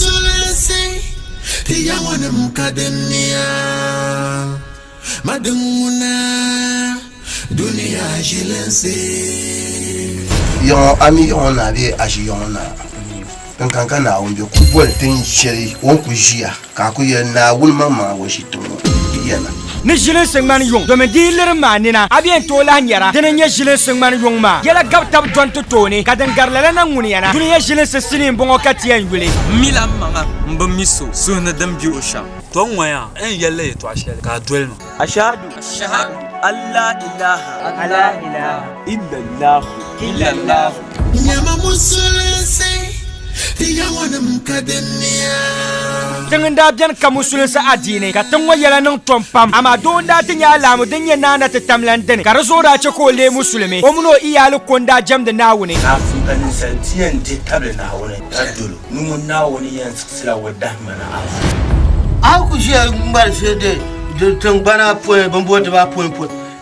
musulunci ti yawana mukadenia madunguna dunia jilense yon ami yon na be ashi yon na kan kan na on be ku bol tin sheri on ku jia ka ku ye na wulma ma wo shi tun yana ni jilin singman yung domin dilir manina abiyan tola nyara dinin ya jilin singman yung ma yala gabtab don to toni kadan garlala nan muniyana duniya jilin sisini bongo katiyan yule mila manga mbamiso so na dambi osha to nwaya en yele to ashele ka dwelma ashhadu alla ilaha illallah nyama musulunci ti yawana mukadenia tengenda bian kamusulun sa adine ka tengwa yala nang tompam ama donda tinya lamu dinya nana te tamlandene ka razora che ko le musulmi o muno iyalu konda jamde nawune afu kan santiyan te table nawune adulu numun nawune yan sila wadahmana afu ku je ngal fede de tangbana point bombo de ba point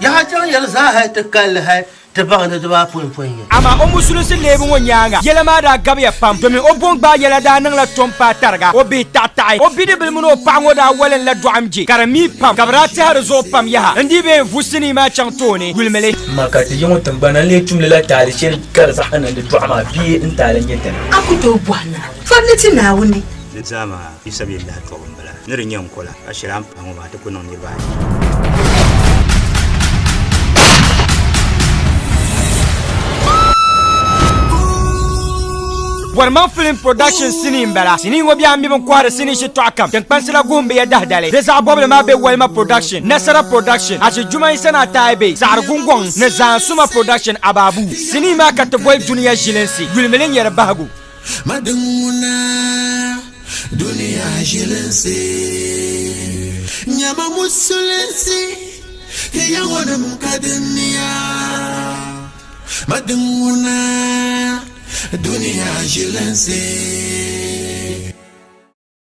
ya jan yal za ha te kal ha te ba de ba point ama o musulun se lebu wonyanga yela ma da gabya pam domin o bongba yela da nang la tompa targa o bi tatai o bi de bil muno pango da walen la duamji karami pam kabrati har zo pam ya ndi be vusini ma chantoni gulmele makati yimo tambana le tumle la tali shir kar sa hanan da duama bi in talan yatan akuto bwana fannati nawuni zama isabillah to bala nirin yankola ashiram pango ba ta kunon ne ba Warman Film Production sini mbala sini ngobi ambi bon kwara sini shi to akam tan pansila gumbe ya dahdale desa boble ma be Walma Production Nasara Production ashi juma isana taibe sar gungong ne zan suma production ababu sini ma ka to boy dunia jilensi gulmelen yara bahagu madunguna dunia jilensi nyama musulunci ti yawana mukadenia madunguna dunia jilense